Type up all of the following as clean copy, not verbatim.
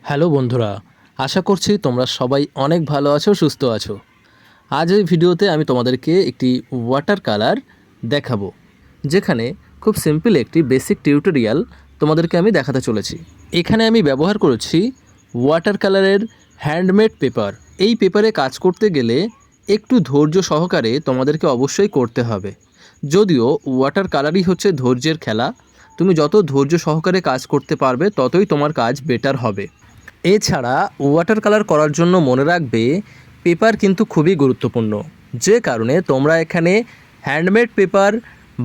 Hello বন্ধুরা, আশা করছি তোমরা সবাই অনেক ভালো আছো, সুস্থ আছো। আজ এই ভিডিওতে আমি তোমাদেরকে একটি ওয়াটার কালার দেখাবো, যেখানে খুব সিম্পল একটি বেসিক টিউটোরিয়াল তোমাদেরকে আমি দেখাতে চলেছি। এখানে আমি ব্যবহার করেছি ওয়াটার কালারের হ্যান্ডমেড পেপার। এই পেপারে কাজ করতে গেলে একটু ধৈর্য সহকারে তোমাদেরকে অবশ্যই করতে হবে। যদিও ওয়াটার কালারই হচ্ছে ধৈর্যের খেলা, তুমি যত ধৈর্য সহকারে কাজ করতে পারবে ততই তোমার কাজ বেটার হবে। এছাড়া ওয়াটার কালার করার জন্য মনে রাখবে পেপার কিন্তু খুবই গুরুত্বপূর্ণ, যে কারণে তোমরা এখানে হ্যান্ডমেড পেপার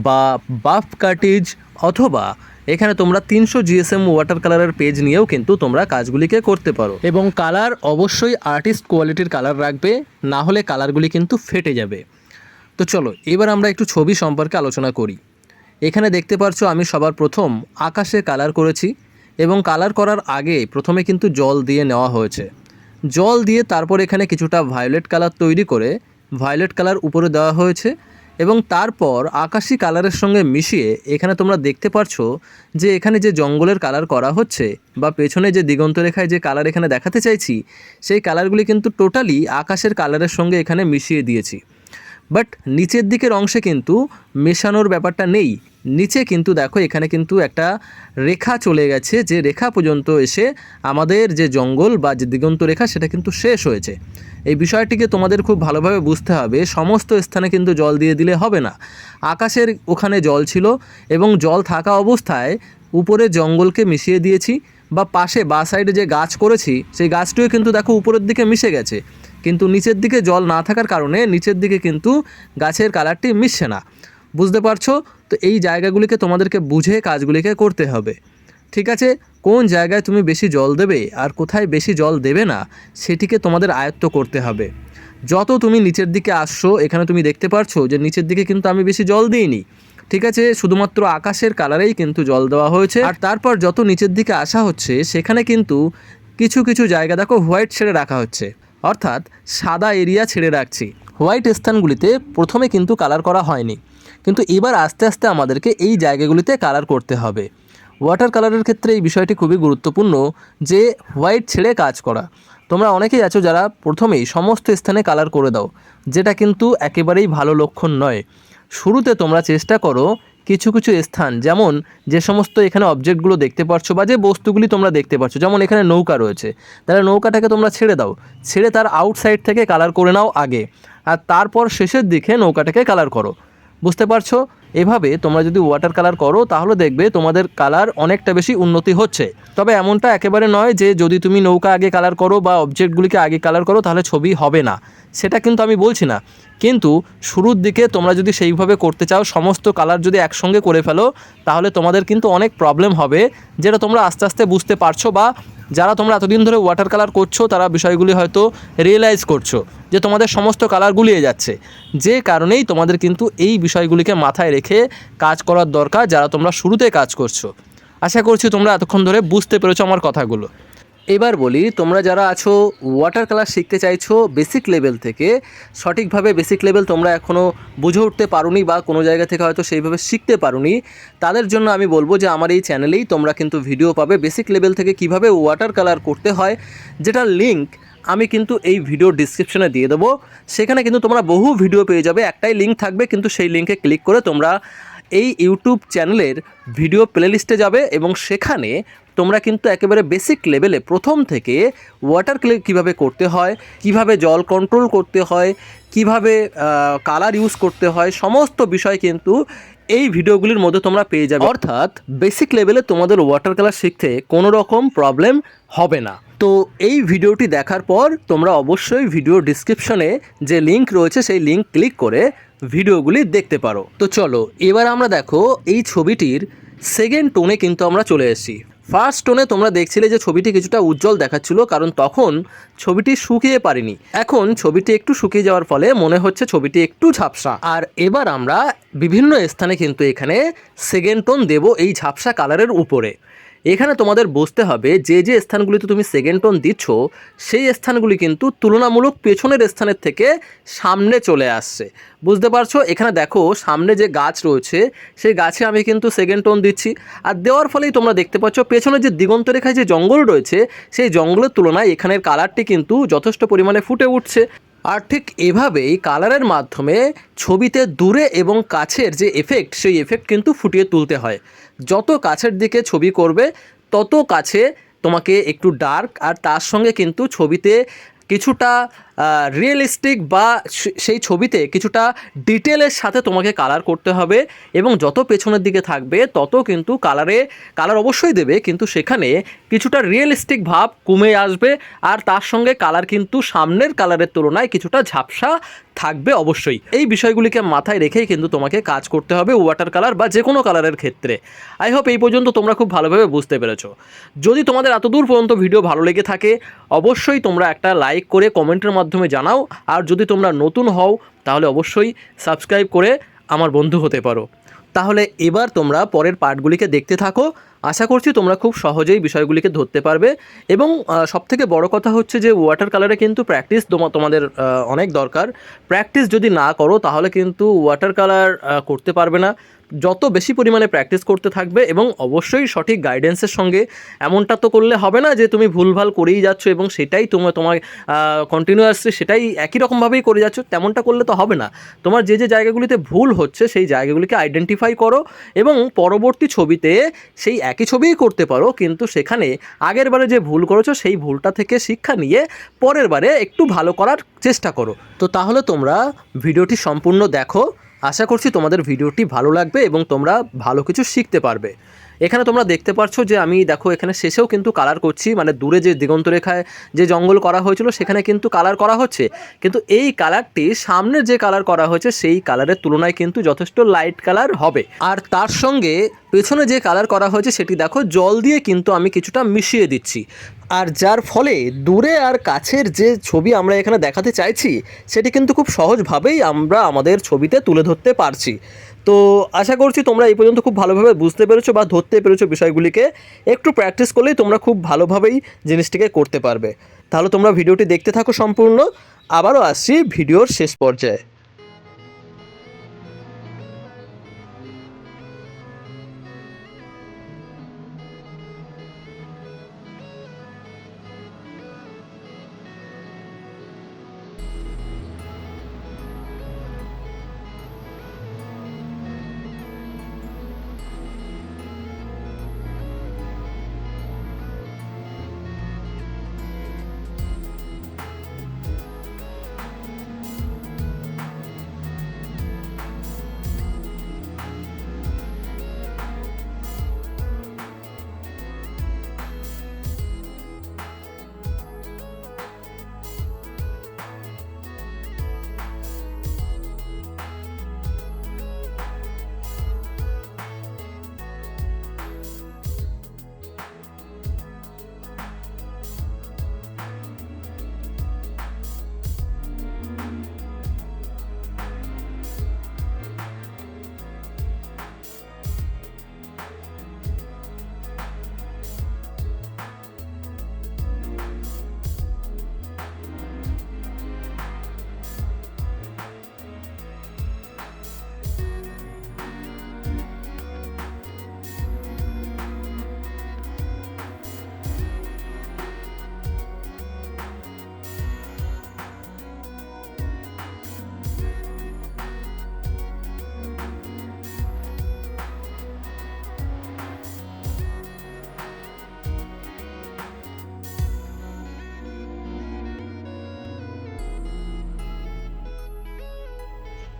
বা বাফ কার্টিজ অথবা এখানে তোমরা 300 জিএসএম ওয়াটার কালারের পেজ নিয়েও কিন্তু তোমরা কাজগুলিকে করতে পারো। এবং কালার অবশ্যই আর্টিস্ট কোয়ালিটির কালার রাখবে, না হলে কালারগুলি কিন্তু ফেটে যাবে। তো চলো এবার আমরা একটু ছবি সম্পর্কে আলোচনা করি। এখানে দেখতে পাচ্ছ আমি সবার প্রথম আকাশে কালার করেছি, এবং কালার করার আগে প্রথমে কিন্তু জল দিয়ে নেওয়া হয়েছে। জল দিয়ে তারপর এখানে কিছুটা ভায়োলেট কালার তৈরি করে ভায়োলেট কালার উপরে দেওয়া হয়েছে, এবং তারপর আকাশি কালারের সঙ্গে মিশিয়ে এখানে তোমরা দেখতে পারছো যে এখানে যে জঙ্গলের কালার করা হচ্ছে বা পেছনে যে দিগন্ত রেখায় যে কালার এখানে দেখাতে চাইছি, সেই কালারগুলি কিন্তু টোটালি আকাশের কালারের সঙ্গে এখানে মিশিয়ে দিয়েছি। বাট নিচের দিকের অংশে কিন্তু মেশানোর ব্যাপারটা নেই। নিচে কিন্তু দেখো এখানে কিন্তু একটা রেখা চলে গেছে, যে রেখা পর্যন্ত এসে আমাদের যে জঙ্গল বা যে দিগন্ত রেখা সেটা কিন্তু শেষ হয়েছে। এই বিষয়টিকে তোমাদের খুব ভালোভাবে বুঝতে হবে। সমস্ত স্থানে কিন্তু জল দিয়ে দিলে হবে না। আকাশের ওখানে জল ছিল এবং জল থাকা অবস্থায় উপরে জঙ্গলকে মিশিয়ে দিয়েছি, বা পাশে বা সাইডে যে গাছ করেছি সেই গাছটিও কিন্তু দেখো উপরের দিকে মিশে গেছে, কিন্তু নিচের দিকে জল না থাকার কারণে নিচের দিকে কিন্তু গাছের কালারটি মিশছে না। বুঝতে পারছো? তো এই জায়গাগুলিকে তোমাদেরকে বুঝে কাজগুলিকে করতে হবে। ঠিক আছে, কোন জায়গায় তুমি বেশি জল দেবে আর কোথায় বেশি জল দেবে না সেটিকে তোমাদের আয়ত্ত করতে হবে। যত তুমি নিচের দিকে আসছো, এখানে তুমি দেখতে পারছো যে নিচের দিকে কিন্তু আমি বেশি জল দিইনি। ঠিক আছে, শুধুমাত্র আকাশের কালারেই কিন্তু জল দেওয়া হয়েছে। আর তারপর যত নিচের দিকে আসা হচ্ছে সেখানে কিন্তু কিছু কিছু জায়গা দেখো হোয়াইট ছেড়ে রাখা হচ্ছে, অর্থাৎ সাদা এরিয়া ছেড়ে রাখছি। হোয়াইট স্থানগুলিতে প্রথমে কিন্তু কালার করা হয়নি, কিন্তু এবার আস্তে আস্তে আমাদেরকে এই জায়গাগুলিতে কালার করতে হবে। ওয়াটার কালারের ক্ষেত্রে এই বিষয়টি খুবই গুরুত্বপূর্ণ, যে হোয়াইট ছেড়ে কাজ করা। তোমরা অনেকেই আছো যারা প্রথমেই সমস্ত স্থানে কালার করে দাও, যেটা কিন্তু একেবারেই ভালো লক্ষণ নয়। শুরুতে তোমরা চেষ্টা করো কিছু কিছু স্থান, যেমন যে সমস্ত এখানে অবজেক্টগুলো দেখতে পাচ্ছ বা যে বস্তুগুলি তোমরা দেখতে পাচ্ছ, যেমন এখানে নৌকা রয়েছে, তাহলে নৌকাটাকে তোমরা ছেড়ে দাও, ছেড়ে তার আউটসাইড থেকে কালার করে নাও আগে, আর তারপর শেষের দিকে নৌকাটাকে কালার করো। বুঝতে পারছো? এভাবে তোমরা যদি ওয়াটার কালার করো তাহলে দেখবে তোমাদের কালার অনেকটা বেশি উন্নতি হচ্ছে। তবে এমনটা একেবারে নয় যে যদি তুমি নৌকা আগে কালার করো বা অবজেক্টগুলিকে আগে কালার করো তাহলে ছবি হবে না, সেটা কিন্তু আমি বলছি না। কিন্তু শুরুর দিকে তোমরা যদি সেইভাবে করতে চাও, সমস্ত কালার যদি একসঙ্গে করে ফেলো, তাহলে তোমাদের কিন্তু অনেক প্রবলেম হবে, যেটা তোমরা আস্তে আস্তে বুঝতে পারছো, বা যারা তোমরা এতদিন ধরে ওয়াটার কালার করছো তারা বিষয়গুলি হয়তো রিয়েলাইজ করছো যে তোমাদের সমস্ত কালার গুলিয়ে যাচ্ছে। যে কারণেই তোমাদের কিন্তু এই বিষয়গুলিকে মাথায় রেখে কাজ করার দরকার, যারা তোমরা শুরুতে কাজ করছো। আশা করছি তোমরা এতক্ষণ ধরে বুঝতে পেরেছো আমার কথাগুলো। এবার বলি, তোমরা যারা আছো ওয়াটার কালার শিখতে চাইছো বেসিক লেভেল থেকে, সঠিকভাবে বেসিক লেভেল তোমরা এখনও বুঝে উঠতে পারোনি বা কোনো জায়গা থেকে হয়তো সেইভাবে শিখতে পারোনি, তাদের জন্য আমি বলবো যে আমার এই চ্যানেলেই তোমরা কিন্তু ভিডিও পাবে বেসিক লেভেল থেকে কিভাবে ওয়াটার কালার করতে হয়, যেটার লিঙ্ক আমি কিন্তু এই ভিডিও ডিসক্রিপশনে দিয়ে দেবো। সেখানে কিন্তু তোমরা বহু ভিডিও পেয়ে যাবে, একটাই লিঙ্ক থাকবে, কিন্তু সেই লিঙ্কে ক্লিক করে তোমরা এই ইউটিউব চ্যানেলের ভিডিও প্লেলিস্টে যাবে, এবং সেখানে তোমরা কিন্তু একেবারে বেসিক লেভেলে প্রথম থেকে ওয়াটার কালার কীভাবে করতে হয়, কিভাবে জল কন্ট্রোল করতে হয়, কিভাবে কালার ইউজ করতে হয়, সমস্ত বিষয় কিন্তু এই ভিডিওগুলির মধ্যে তোমরা পেয়ে যাবে। অর্থাৎ বেসিক লেভেলে তোমাদের ওয়াটার কালার শিখতে কোনো রকম প্রবলেম হবে না। তো এই ভিডিওটি দেখার পর তোমরা অবশ্যই ভিডিও ডিসক্রিপশনে যে লিঙ্ক রয়েছে সেই লিঙ্ক ক্লিক করে ভিডিওগুলি দেখতে পারো। তো চলো এবার আমরা দেখো এই ছবিটির সেকেন্ড টোনে কিন্তু আমরা চলে এসেছি। ফার্স্ট টোনে তোমরা দেখছিলে যে ছবিটি কিছুটা উজ্জ্বল দেখাচ্ছিল, কারণ তখন ছবিটি শুকিয়ে পারেনি। এখন ছবিটি একটু শুকিয়ে যাওয়ার ফলে মনে হচ্ছে ছবিটি একটু ঝাপসা। আর এবার আমরা বিভিন্ন স্থানে কিন্তু এখানে সেকেন্ড টোন দেব এই ঝাপসা কালারের উপরে। এখানে তোমাদের বুঝতে হবে যে যে স্থানগুলিতে তুমি সেকেন্ড টোন দিচ্ছ সেই স্থানগুলি কিন্তু তুলনামূলক পেছনের স্থানের থেকে সামনে চলে আসছে। বুঝতে পারছো? এখানে দেখো সামনে যে গাছ রয়েছে সেই গাছে আমি কিন্তু সেকেন্ড টোন দিচ্ছি, আর দেওয়ার ফলেই তোমরা দেখতে পাচ্ছ পেছনে যে দিগন্ত রেখায় যে জঙ্গল রয়েছে সেই জঙ্গলের তুলনায় এখানের কালারটি কিন্তু যথেষ্ট পরিমাণে ফুটে উঠছে। আর ঠিক এভাবেই কালারের মাধ্যমে ছবিতে দূরে এবং কাছের যে এফেক্ট সেই এফেক্ট কিন্তু ফুটিয়ে তুলতে হয়। যত কাছের দিকে ছবি করবে তত কাছে তোমাকে একটু ডার্ক, আর তার সঙ্গে কিন্তু ছবিতে কিছুটা রিয়েলিস্টিক বা সেই ছবিতে কিছুটা ডিটেলের সাথে তোমাকে কালার করতে হবে। এবং যত পেছনের দিকে থাকবে তত কিন্তু কালার অবশ্যই দেবে, কিন্তু সেখানে কিছুটা রিয়েলিস্টিক ভাব কমে আসবে, আর তার সঙ্গে কালার কিন্তু সামনের কালারের তুলনায় কিছুটা ঝাপসা থাকবে অবশ্যই। এই বিষয়গুলিকে মাথায় রেখেই কিন্তু তোমাকে কাজ করতে হবে ওয়াটার কালার বা যে কোনো কালারের ক্ষেত্রে। আই হোপ এই পর্যন্ত তোমরা খুব ভালোভাবে বুঝতে পেরেছো। যদি তোমাদের এতদূর পর্যন্ত ভিডিও ভালো লেগে থাকে অবশ্যই তোমরা একটা লাইক করে কমেন্টের মাধ্যমে জানাও, আর যদি তোমরা নতুন হও তাহলে অবশ্যই সাবস্ক্রাইব করে আমার বন্ধু হতে পারো। তাহলে এবার তোমরা পরের পার্টগুলিকে দেখতে থাকো। আশা করছি তোমরা খুব সহজেই বিষয়গুলিকে ধরতে পারবে। এবং সবথেকে বড় কথা হচ্ছে যে ওয়াটার কালারে কিন্তু প্র্যাকটিস তোমাদের অনেক দরকার। প্র্যাকটিস যদি না করো তাহলে কিন্তু ওয়াটার কালার করতে পারবে না। যত বেশি পরিমাণে প্র্যাকটিস করতে থাকবে এবং অবশ্যই সঠিক গাইডেন্সের সঙ্গে, এমনটা তো করলে হবে না যে তুমি ভুলভাল করেই যাচ্ছ এবং সেটাই তোমার কন্টিনিউয়াসলি সেটাই একই রকমভাবেই করে যাচ্ছ, তেমনটা করলে তো হবে না। তোমার যে যে জায়গাগুলিতে ভুল হচ্ছে সেই জায়গাগুলিকে আইডেন্টিফাই করো এবং পরবর্তী ছবিতে সেই একই ছবিই করতে পারো, কিন্তু সেখানে আগের বারে যে ভুল করেছো সেই ভুলটা থেকে শিক্ষা নিয়ে পরের বারে একটু ভালো করার চেষ্টা করো। তো তাহলে তোমরা ভিডিওটি সম্পূর্ণ দেখো। আশা করছি তোমাদের ভিডিওটি ভালো লাগবে এবং তোমরা ভালো কিছু শিখতে পারবে। এখানে তোমরা দেখতে পাচ্ছ যে আমি দেখো এখানে শেষেও কিন্তু কালার করছি, মানে দূরে যে দিগন্ত রেখায় যে জঙ্গল করা হয়েছিল সেখানে কিন্তু কালার করা হচ্ছে, কিন্তু এই কালারটি সামনের যে কালার করা হয়েছে সেই কালারের তুলনায় কিন্তু যথেষ্ট লাইট কালার হবে। আর তার সঙ্গে পেছনে যে কালার করা হয়েছে সেটি দেখো জল দিয়ে কিন্তু আমি কিছুটা মিশিয়ে দিচ্ছি, আর যার ফলে দূরে আর কাছের যে ছবি আমরা এখানে দেখাতে চাইছি সেটি কিন্তু খুব সহজভাবেই আমরা আমাদের ছবিতে তুলে ধরতে পারছি। তো আশা করছি তোমরা এই পর্যন্ত খুব ভালোভাবে বুঝতে পেরেছো বা ধরতে পেরেছো বিষয়গুলিকে। একটু প্র্যাকটিস করলেই তোমরা খুব ভালোভাবেই জিনিসটিকে করতে পারবে। তাহলে তোমরা ভিডিওটি দেখতে থাকো সম্পূর্ণ। আবারও আসছি ভিডিওর শেষ পর্যায়ে।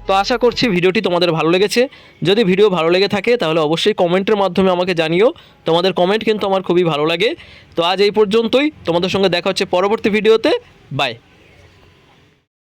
তো আশা করছি ভিডিওটি তোমাদের ভালো লেগেছে। যদি ভিডিও ভালো লেগে থাকে তাহলে অবশ্যই কমেন্টের মাধ্যমে আমাকে জানিও। তোমাদের কমেন্ট কিন্তু আমার খুবই ভালো লাগে। তো আজ এই পর্যন্তই, তোমাদের সঙ্গে দেখা হচ্ছে পরবর্তী ভিডিওতে। বাই।